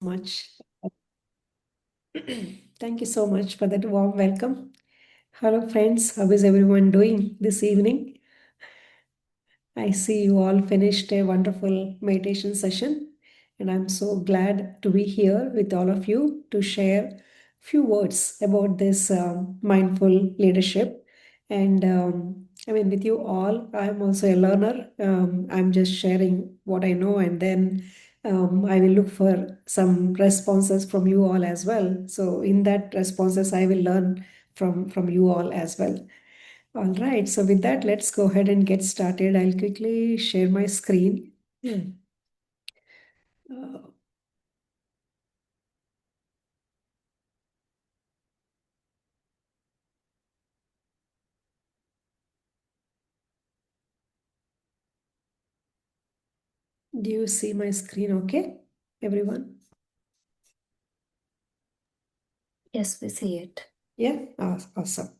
Much. Thank you so much for that warm welcome. Hello, friends. How is everyone doing this evening? I see you all finished a wonderful meditation session, and I'm so glad to be here with all of you to share few words about this mindful leadership. And I mean, with you all, I'm also a learner. I'm just sharing what I know, and then I will look for some responses from you all as well. So, in that responses, I will learn from you all as well. All right, so with that, let's go ahead and get started. I'll quickly share my screen. Uh, do you see my screen okay, everyone? Yes, we see it. Yeah, awesome.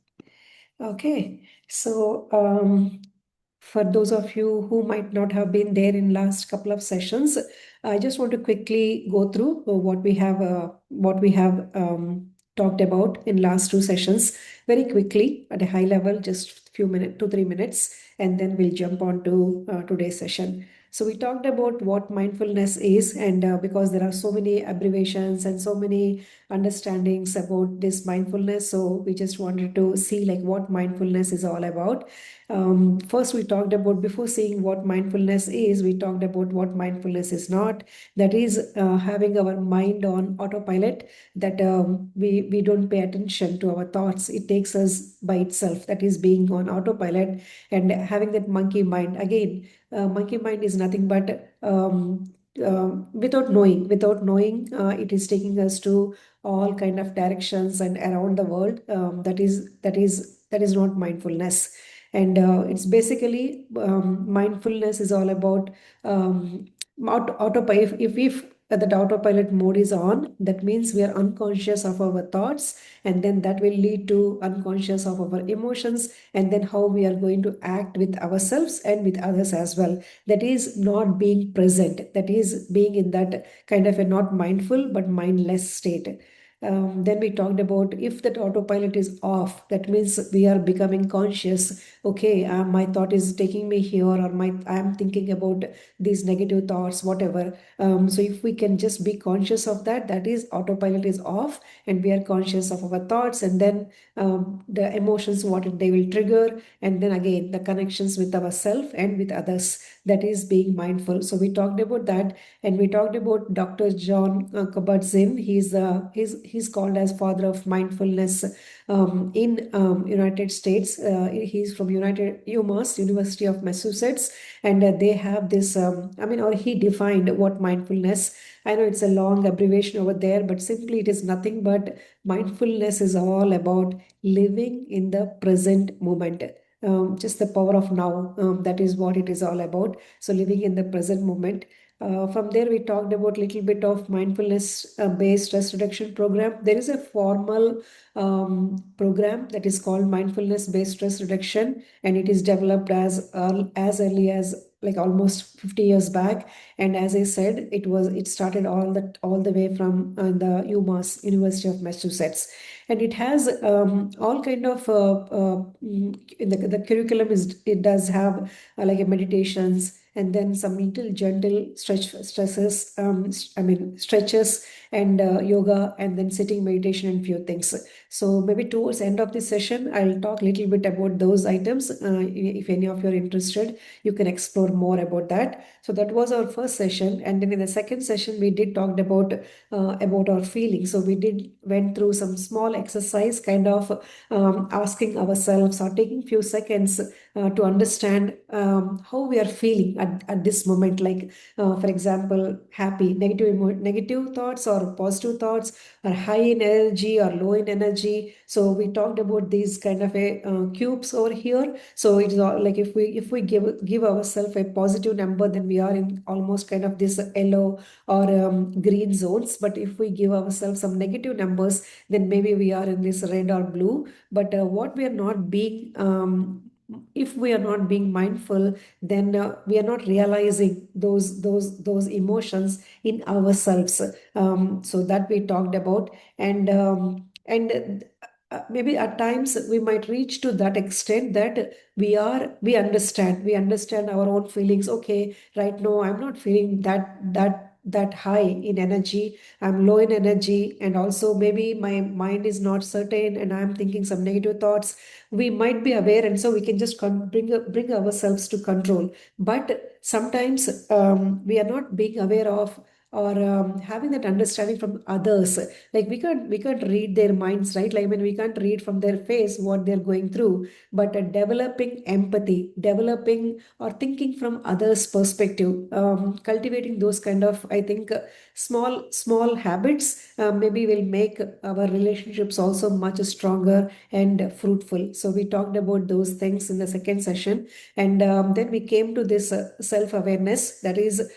Okay, so for those of you who might not have been there in last couple of sessions, I just want to quickly go through what we have talked about in last two sessions very quickly at a high level, just few minutes, 2-3 minutes, and then we'll jump on to today's session. So we talked about what mindfulness is, and because there are so many abbreviations and so many understandings about this mindfulness, so we just wanted to see like what mindfulness is all about. First, we talked about, before seeing what mindfulness is, we talked about what mindfulness is not. That is having our mind on autopilot, that we don't pay attention to our thoughts. It takes us by itself. That is being on autopilot and having that monkey mind. Again, monkey mind is nothing but without knowing, it is taking us to all kind of directions and around the world. That is not mindfulness. And it's basically, mindfulness is all about autopilot. If that autopilot mode is on, that means we are unconscious of our thoughts, and then that will lead to unconscious of our emotions, and then how we are going to act with ourselves and with others as well. That is not being present. That is being in that kind of a not mindful but mindless state. Then we talked about, if that autopilot is off, that means we are becoming conscious. Okay, my thought is taking me here, or my I'm thinking about these negative thoughts, whatever. So if we can just be conscious of that, that is autopilot is off, and we are conscious of our thoughts, and then the emotions, what they will trigger, and then again the connections with ourselves and with others. That is being mindful. So we talked about that, and we talked about Dr. John Kabat-Zinn. He's called as father of mindfulness in United States. He's from United UMass, University of Massachusetts, and they have this. I mean, or he defined what mindfulness. I know it's a long abbreviation over there, but simply it is nothing but mindfulness is all about living in the present moment. Just the power of now. That is what it is all about. So living in the present moment. From there, we talked about little bit of mindfulness based stress reduction program. There is a formal program that is called mindfulness based stress reduction, and it is developed as early as like almost 50 years back. And as I said, it started all the way from the UMass, University of Massachusetts, and it has all kind of in the curriculum is, it does have like a meditations, and then some little gentle stretches, and yoga, and then sitting meditation and few things. So maybe towards the end of this session, I'll talk a little bit about those items. If any of you are interested, you can explore more about that. So that was our first session, and then in the second session, we did talked about our feelings. So we did went through some small exercise, kind of asking ourselves or taking few seconds to understand how we are feeling at this moment. Like, for example, happy, negative thoughts or positive thoughts, or high in energy or low in energy. So we talked about these kind of a cubes over here. So it is all like, if we give ourselves a positive number, then we are in almost kind of this yellow or green zones. But if we give ourselves some negative numbers, then maybe we are in this red or blue. But what we are not being if we are not being mindful, then we are not realizing those emotions in ourselves. So that we talked about. And maybe at times we might reach to that extent that we understand our own feelings. Okay, right now I'm not feeling that high in energy, I'm low in energy, and also maybe my mind is not certain and I'm thinking some negative thoughts. We might be aware, and so we can just bring ourselves to control. But sometimes we are not being aware of, or having that understanding from others. Like we can't read their minds, right? Like, I mean, we can't read from their face what they're going through. But developing empathy, developing or thinking from others perspective, cultivating those kind of, I think, small habits maybe will make our relationships also much stronger and fruitful. So we talked about those things in the second session. And then we came to this self-awareness, that is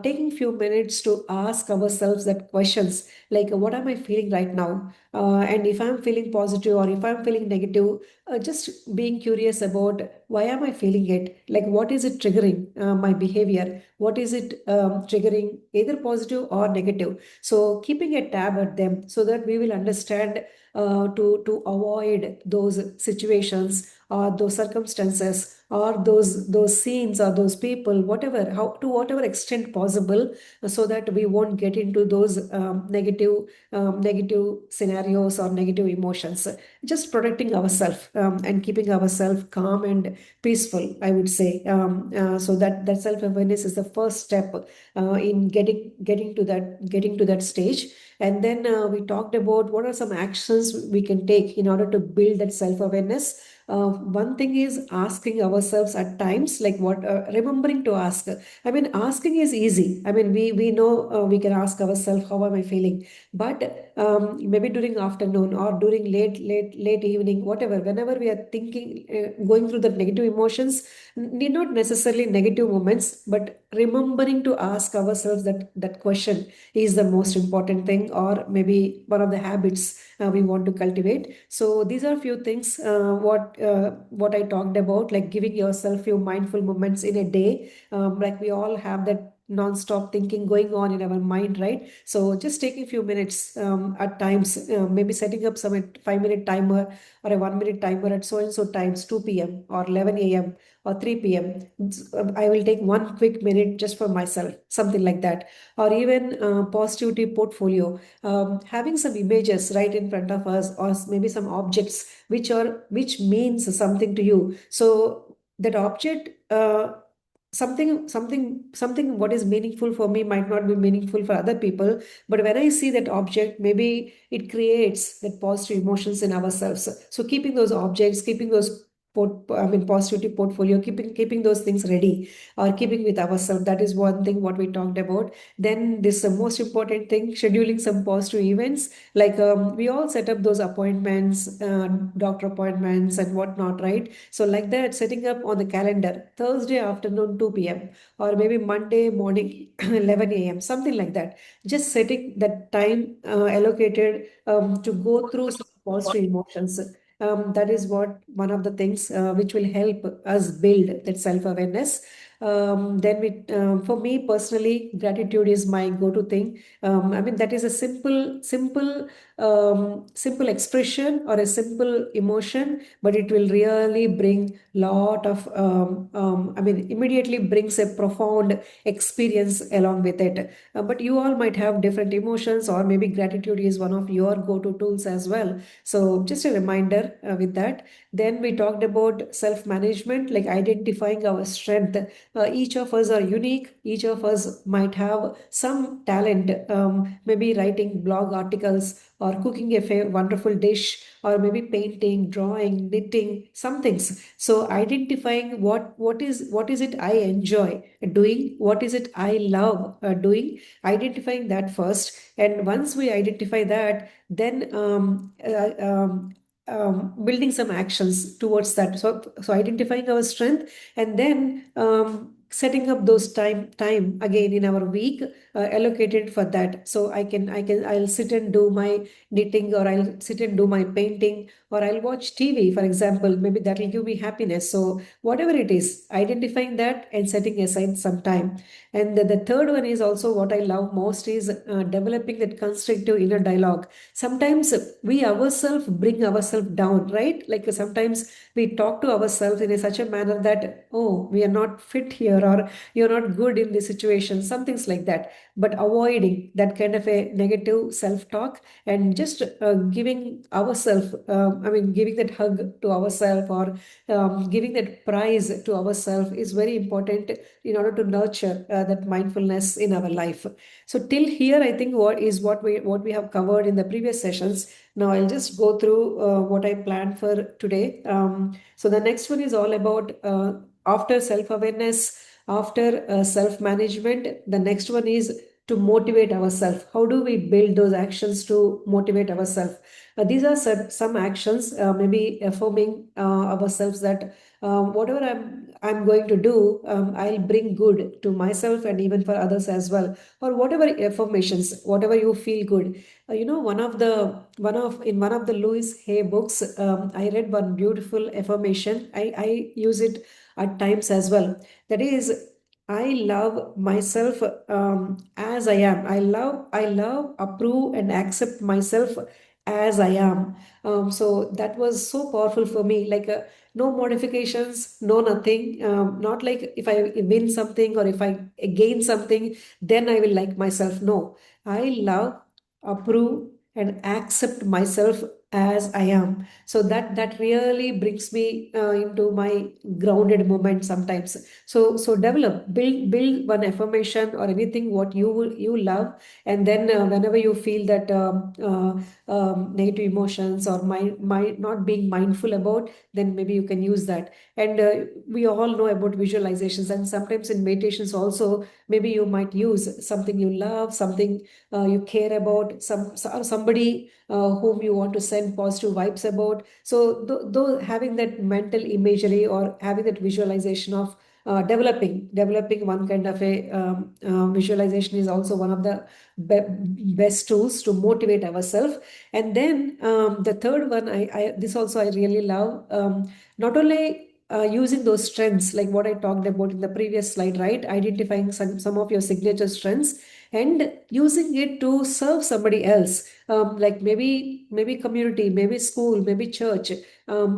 taking few minutes to ask ourselves that questions, like what am I feeling right now, and if I'm feeling positive or if I'm feeling negative, just being curious about why am I feeling it, like what is it triggering my behavior, what is it triggering either positive or negative. So keeping a tab at them so that we will understand to avoid those situations or those circumstances or those scenes or those people, whatever, how to whatever extent possible, so that we won't get into those negative scenarios or negative emotions. Just protecting ourselves and keeping ourselves calm and peaceful, I would say. So that self-awareness is the first step in getting to that stage. And then we talked about what are some actions we can take in order to build that self-awareness. One thing is asking ourselves at times, like what, remembering to ask. I mean, asking is easy. I mean, we know we can ask ourselves, how am I feeling? But maybe during afternoon or during late evening, whatever, whenever we are thinking, going through the negative emotions, need not necessarily negative moments, but remembering to ask ourselves that question is the most important thing, or maybe one of the habits we want to cultivate. So these are few things what I talked about, like giving yourself few mindful moments in a day. Like we all have that non-stop thinking going on in our mind, right? So just taking a few minutes at times, maybe setting up some 5-minute timer or a 1-minute timer at so and so times, 2 p.m. or 11 a.m. or 3 p.m. I will take one quick minute just for myself, something like that. Or even positivity portfolio, having some images right in front of us, or maybe some objects which means something to you. So that object, something what is meaningful for me might not be meaningful for other people. But when I see that object, maybe it creates that positive emotions in ourselves. So keeping those objects, keeping those positivity portfolio, keeping those things ready, or keeping with ourselves, that is one thing what we talked about. Then this most important thing, scheduling some positive events, like we all set up those appointments, doctor appointments and whatnot, right? So like that, setting up on the calendar Thursday afternoon 2 p.m. or maybe Monday morning 11 a.m., something like that. Just setting that time allocated to go through some positive emotions. That is what one of the things which will help us build that self-awareness. For me personally, gratitude is my go-to thing. I mean, that is a simple expression or a simple emotion, but it will really bring lot of, I mean, immediately brings a profound experience along with it. But you all might have different emotions, or maybe gratitude is one of your go-to tools as well. So just a reminder with that. Then we talked about self-management, like identifying our strength. Each of us are unique. Each of us might have some talent, maybe writing blog articles or cooking a wonderful dish, or maybe painting, drawing, knitting, some things. So identifying what is it I enjoy doing, what is it I love doing, identifying that first. And once we identify that, then building some actions towards that. So identifying our strength, and then setting up those time again in our week, allocated for that. So I'll sit and do my knitting, or I'll sit and do my painting, or I'll watch TV, for example. Maybe that will give me happiness. So whatever it is, identifying that and setting aside some time. And the third one is also what I love most is developing that constructive inner dialogue. Sometimes we ourselves bring ourselves down, right? Like sometimes we talk to ourselves in such a manner that, oh, we are not fit here, or you're not good in this situation, some things like that. But avoiding that kind of a negative self-talk, and just giving ourselves, giving that hug to ourselves, or giving that prize to ourselves is very important in order to nurture that mindfulness in our life. So till here, I think what we have covered in the previous sessions. Now I'll just go through what I planned for today. So the next one is all about after self-awareness, after self-management. The next one is to motivate ourselves. How do we build those actions to motivate ourselves? These are some actions, maybe affirming ourselves that whatever I'm going to do, I'll bring good to myself and even for others as well. Or whatever affirmations, whatever you feel good. One of the Louis Hay books, I read one beautiful affirmation. I use it at times as well. That is, I love myself as I am. I love, approve, and accept myself as I am. So that was so powerful for me. Like no modifications, no nothing. Not like if I win something or if I gain something, then I will like myself. No, I love, approve, and accept myself as I am. So that really brings me into my grounded moment sometimes. So build one affirmation or anything what you love, and then whenever you feel that negative emotions or my not being mindful about, then maybe you can use that. And we all know about visualizations, and sometimes in meditations also, maybe you might use something you love, something you care about, or somebody whom you want to send positive vibes about. So though having that mental imagery or having that visualization of developing one kind of a visualization is also one of the best tools to motivate ourselves. And then the third one, this also I really love. Not only using those strengths, like what I talked about in the previous slide, right? Identifying some of your signature strengths and using it to serve somebody else, like maybe community, maybe school, maybe church.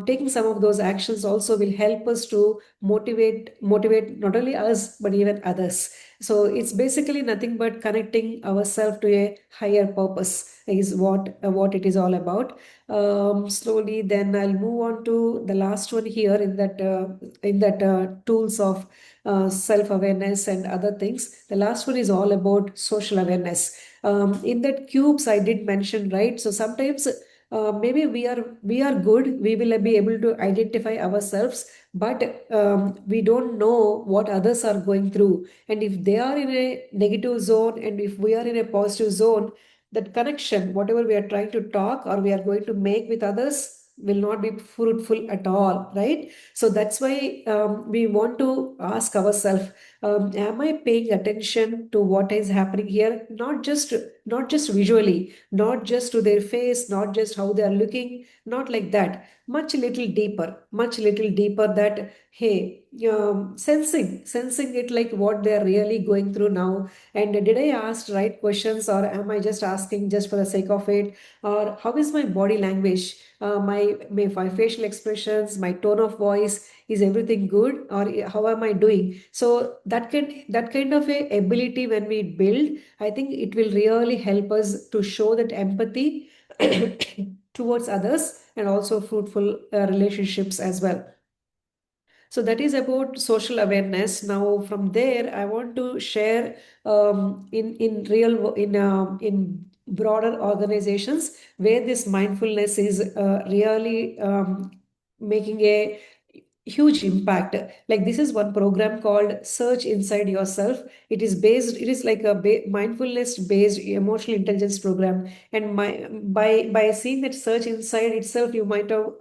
Taking some of those actions also will help us to motivate not only us but even others. So it's basically nothing but connecting ourselves to a higher purpose is what it is all about. Slowly, then I'll move on to the last one here in that tools of self-awareness and other things. The last one is all about social awareness. In that cubes I did mention, right? So sometimes maybe we are good, we will be able to identify ourselves, but we don't know what others are going through. And if they are in a negative zone and if we are in a positive zone, that connection, whatever we are trying to talk or we are going to make with others, will not be fruitful at all, right? So that's why we want to ask ourselves, am I paying attention to what is happening here? Not just visually, not just to their face, not just how they are looking, not like that. Much little deeper. That hey, sensing it, like what they are really going through now. And did I ask right questions, or am I just asking just for the sake of it? Or how is my body language? My facial expressions, my tone of voice, is everything good, or how am I doing? So that kind of a ability when we build, I think it will really help us to show that empathy towards others, and also fruitful relationships as well. So that is about social awareness. Now, from there, I want to share in real in broader organizations where this mindfulness is really making a huge impact. Like this is one program called Search Inside Yourself. It is like a mindfulness based emotional intelligence program. And by seeing that Search Inside itself, you might have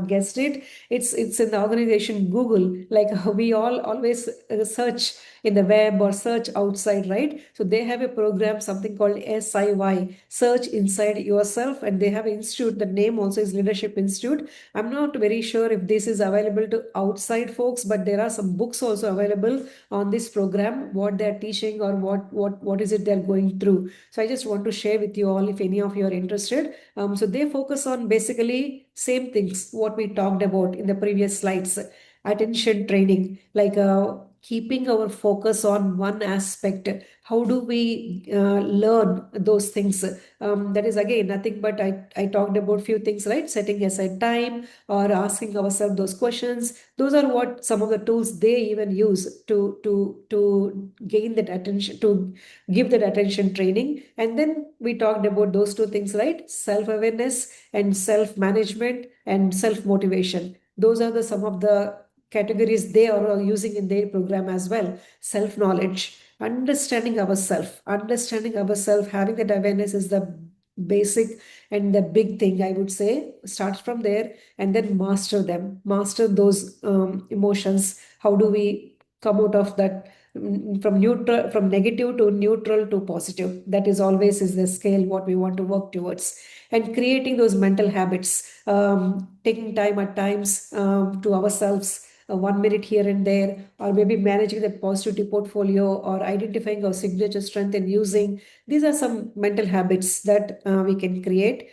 guessed it. It's in the organization Google. Like we all always search in the web or search outside, right? So they have a program, something called SIY, Search Inside Yourself, and they have an institute. The name also is Leadership Institute. I'm not very sure if this is available to outside folks, but there are some books also available on this program, what they're teaching or what is it they're going through. So I just want to share with you all if any of you are interested. So they focus on basically same things what we talked about in the previous slides. Attention training, like keeping our focus on one aspect. How do we learn those things? That is again nothing but I talked about few things, right? Setting aside time or asking ourselves those questions. Those are what some of the tools they even use to gain that attention, to give that attention training. And then we talked about those two things, right? Self-awareness and self-management and self-motivation. Those are the some of the categories they are using in their program as well. Self-knowledge, understanding ourselves, having that awareness is the basic and the big thing, I would say. Start from there and then master them, master those emotions. How do we come out of that, from neutral, from negative to neutral to positive? That is always is the scale what we want to work towards. And creating those mental habits, taking time at times to ourselves, 1 minute here and there, or maybe managing that positivity portfolio, or identifying our signature strength and using. These are some mental habits that we can create.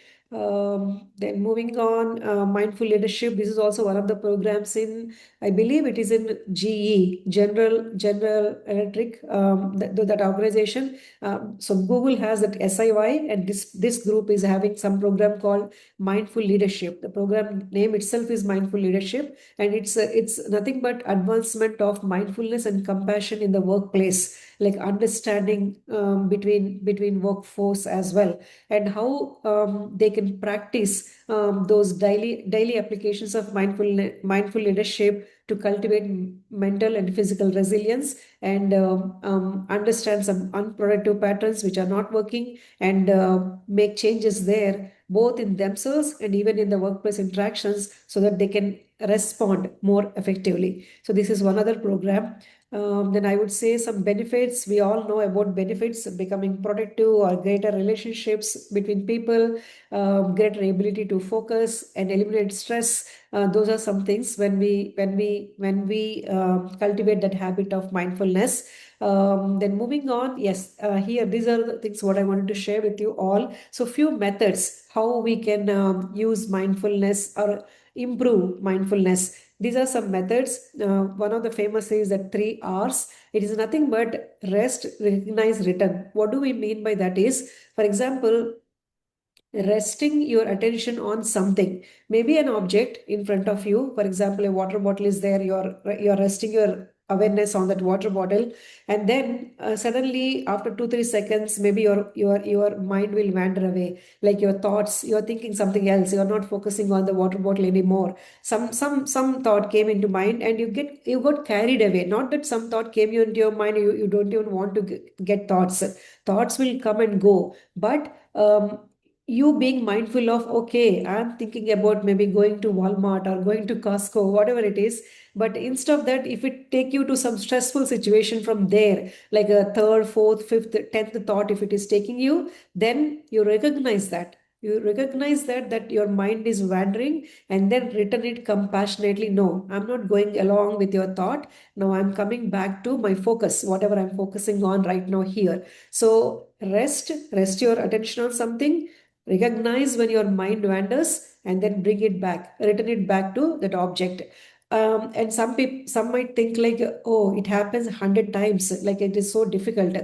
Then moving on, mindful leadership. This is also one of the programs in, I believe it is in GE, General Electric, that organization. So Google has that SIY, and this group is having some program called Mindful Leadership. The program name itself is Mindful Leadership, and it's nothing but advancement of mindfulness and compassion in the workplace, like understanding between workforce as well, and how they can practice those daily applications of mindful leadership to cultivate mental and physical resilience, and understand some unproductive patterns which are not working, and make changes there, both in themselves and even in the workplace interactions, so that they can respond more effectively. So this is one other program. Then I would say some benefits. We all know about benefits: becoming productive or greater relationships between people, greater ability to focus and eliminate stress. Those are some things when we cultivate that habit of mindfulness. Then moving on, yes, here these are the things what I wanted to share with you all. So few methods how we can use mindfulness or improve mindfulness. These are some methods. One of the famous is that 3 R's. It is nothing but rest, recognize, return. What do we mean by that is, for example, resting your attention on something, maybe an object in front of you. For example, a water bottle is there. You're resting your awareness on that water bottle, and then suddenly after 2 3 seconds, maybe your mind will wander away, like your thoughts, you're thinking something else, you're not focusing on the water bottle anymore. Some thought came into mind, and you got carried away. Not that some thought came you into your mind, you don't even want to get thoughts will come and go, but you being mindful of, okay, I'm thinking about maybe going to Walmart or going to Costco, whatever it is. But instead of that, if it take you to some stressful situation from there, like a third, fourth, fifth, 10th thought, if it is taking you, then you recognize that. You recognize that your mind is wandering, and then return it compassionately. No, I'm not going along with your thought. No, I'm coming back to my focus, whatever I'm focusing on right now here. So rest your attention on something. Recognize when your mind wanders, and then bring it back, return it back to that object. And some might think like, oh, it happens 100 times, like it is so difficult.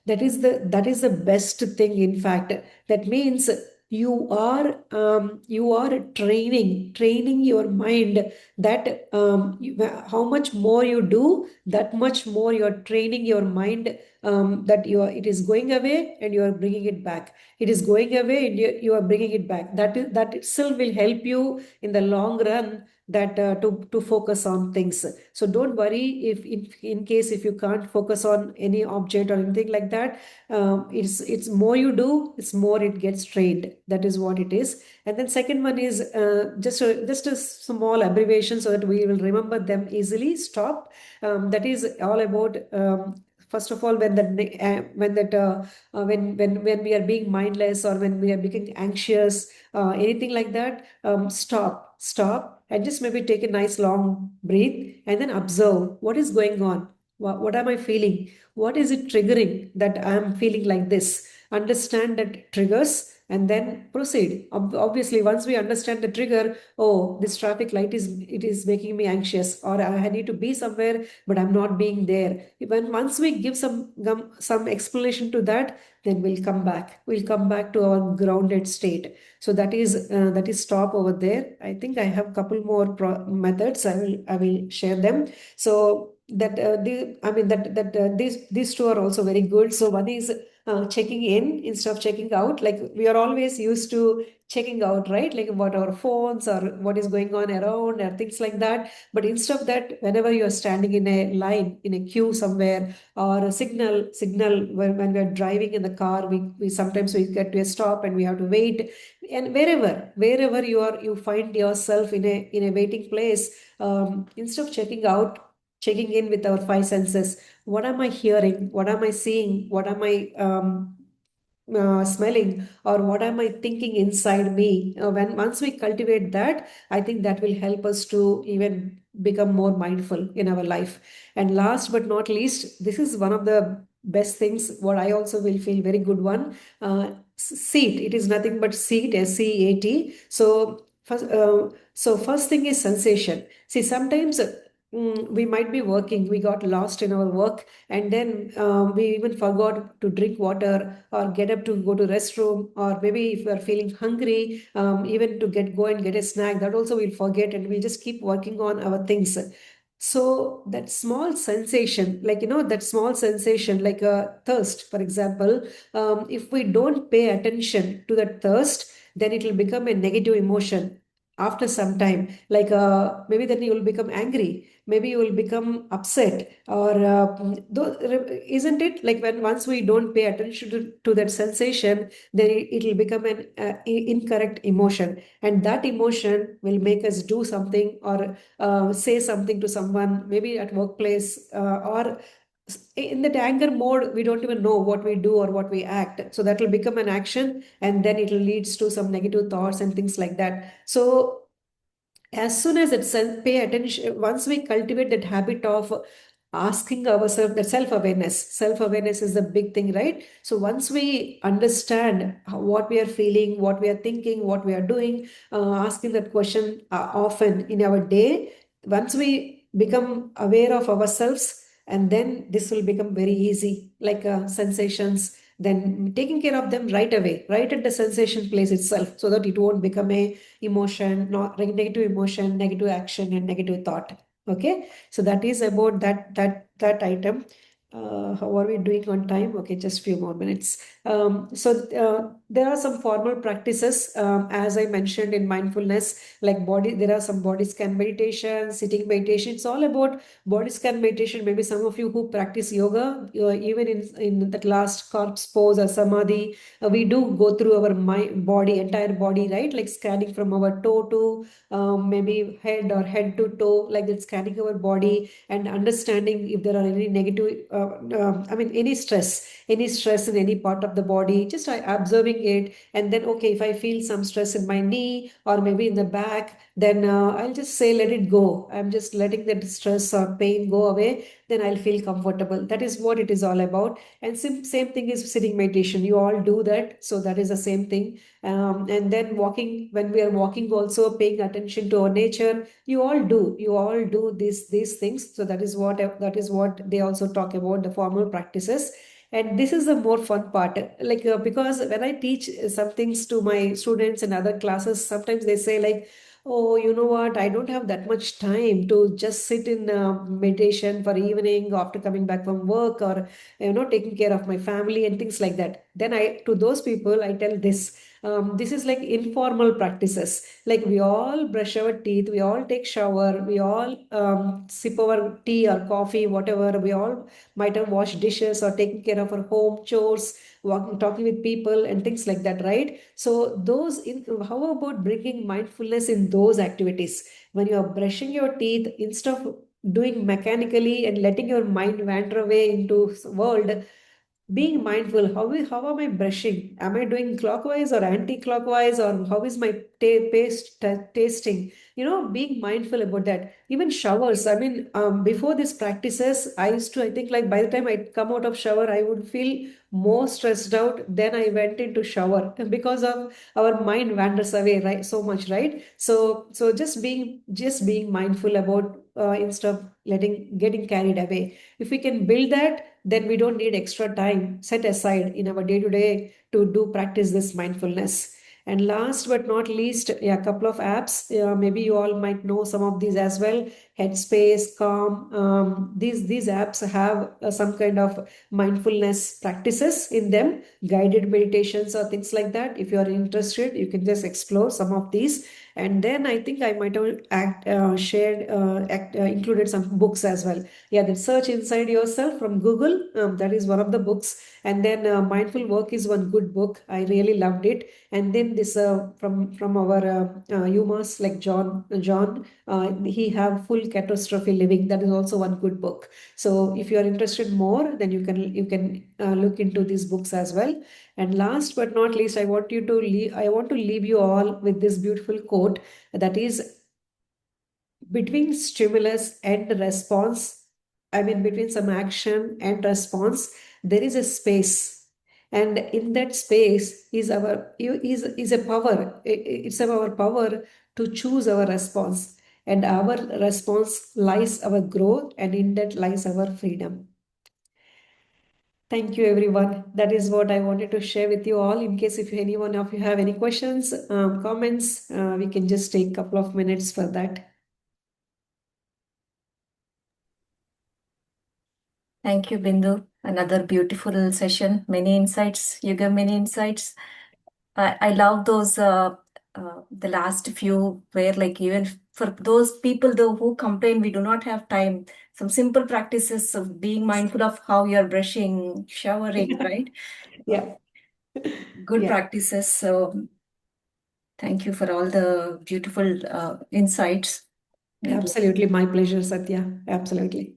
That is the best thing. In fact, that means you are training your mind, that how much more you do, that much more you're training your mind, that it is going away and you are bringing it back. It is going away and you are bringing it back. That itself will help you in the long run that to focus on things. So don't worry if in case if you can't focus on any object or anything like that. It's more you do, it's more it gets trained. That is what it is. And then second one is just a small abbreviation so that we will remember them easily. Stop. That is all about first of all, when we are being mindless or when we are becoming anxious, anything like that, stop and just maybe take a nice long breath and then observe what is going on. What am I feeling? What is it triggering that I am feeling like this? Understand that triggers and then proceed. Obviously, once we understand the trigger, oh, this traffic light is making me anxious, or I need to be somewhere, but I'm not being there. When once we give some explanation to that, then we'll come back. We'll come back to our grounded state. So that is stop over there. I think I have a couple more methods. I will share them. So that I mean that these two are also very good. So one is checking in instead of checking out. Like we are always used to checking out, right? Like about our phones or what is going on around or things like that. But instead of that, whenever you are standing in a line, in a queue somewhere, or a signal when we are driving in the car, we sometimes we get to a stop and we have to wait. And wherever you find yourself in a waiting place, instead of checking out, checking in with our five senses. What am I hearing? What am I seeing? What am I smelling? Or what am I thinking inside me? When once we cultivate that, I think that will help us to even become more mindful in our life. And last but not least, this is one of the best things. What I also will feel very good one. Seat. It is nothing but seat. SEAT. So first thing is sensation. See, sometimes. We might be working, we got lost in our work, and then we even forgot to drink water or get up to go to restroom, or maybe if we are feeling hungry, even to go and get a snack, that also we'll forget and we'll just keep working on our things. So that small sensation, like that small sensation, like a thirst, for example, if we don't pay attention to that thirst, then it will become a negative emotion after some time. Like maybe then you will become angry, maybe you will become upset, or isn't it like when once we don't pay attention to that sensation, then it will become an incorrect emotion, and that emotion will make us do something or say something to someone, maybe at workplace, or in that anger mode, we don't even know what we do or what we act. So that will become an action, and then it will leads to some negative thoughts and things like that. So as soon as it's pay attention, once we cultivate that habit of asking ourselves, that self-awareness is the big thing, right? So once we understand what we are feeling, what we are thinking, what we are doing, asking that question often in our day, once we become aware of ourselves, and then this will become very easy, like sensations, then taking care of them right away, right at the sensation place itself, so that it won't become a emotion, not negative emotion, negative action, and negative thought. Okay, so that is about that item. How are we doing on time? Okay, just few more minutes. So there are some formal practices, as I mentioned in mindfulness, like body. There are some body scan meditation, sitting meditation. It's all about body scan meditation. Maybe some of you who practice yoga, even in that last corpse pose or samadhi, we do go through our entire body, right? Like scanning from our toe to maybe head, or head to toe, like that, scanning our body and understanding if there are any negative, I mean, any stress in any part of the body, just observing it. And then, okay, if I feel some stress in my knee or maybe in the back, then I'll just say, let it go. I'm just letting that stress or pain go away. Then I'll feel comfortable. That is what it is all about. And same thing is sitting meditation. You all do that. So that is the same thing. And then walking, when we are walking, also paying attention to our nature. You all do these things. So that is what they also talk about, the formal practices. And this is the more fun part, like because when I teach some things to my students in other classes, sometimes they say like, oh, you know what, I don't have that much time to just sit in meditation for evening after coming back from work, or taking care of my family and things like that. Then I to those people I tell this, This is like informal practices. Like we all brush our teeth, we all take shower, we all sip our tea or coffee, whatever. We all might have washed dishes or taken care of our home chores, walking, talking with people, and things like that, right? So how about bringing mindfulness in those activities? When you are brushing your teeth, instead of doing mechanically and letting your mind wander away into world, being mindful, how am I brushing? Am I doing clockwise or anti-clockwise, or how is my tasting? Being mindful about that. Even showers, I mean, before these practices, I used to, I think, like, by the time I come out of shower, I would feel more stressed out. Then I went into shower because of our mind wanders away, right, so much, right? So just being mindful about, instead of letting getting carried away. If we can build that, then we don't need extra time set aside in our day to day to do practice this mindfulness. And last but not least, yeah, a couple of apps. Maybe you all might know some of these as well. Headspace, Calm. These apps have some kind of mindfulness practices in them, guided meditations or things like that. If you are interested, you can just explore some of these. And then I think I might have included some books as well. Yeah, the Search Inside Yourself from Google, that is one of the books. And then Mindful Work is one good book. I really loved it. And then this from our UMass, like John, he have Full Catastrophe Living. That is also one good book. So if you are interested more, then you can look into these books as well. And last but not least, I want to leave you all with this beautiful quote, that is, between stimulus and response, I mean, between some action and response, there is a space. And in that space is a power. It's our power to choose our response. And our response lies our growth, and in that lies our freedom. Thank you, everyone. That is what I wanted to share with you all. In case if any one of you have any questions, comments, we can just take a couple of minutes for that. Thank you, Bindu. Another beautiful session. Many insights. You gave many insights. I love those, the last few where, like, even for those people though who complain we do not have time, some simple practices of being mindful of how you're brushing, showering, right? Uh, Yeah. Good Yeah. practices. So thank you for all the beautiful insights. Maybe Absolutely. My pleasure, Satya. Absolutely.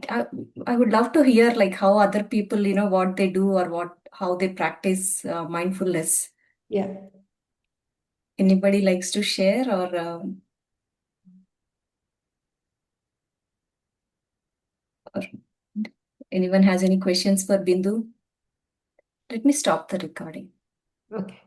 I, I would love to hear like how other people, what they do or how they practice mindfulness. Yeah. Anybody likes to share, or anyone has any questions for Bindu? Let me stop the recording. Okay.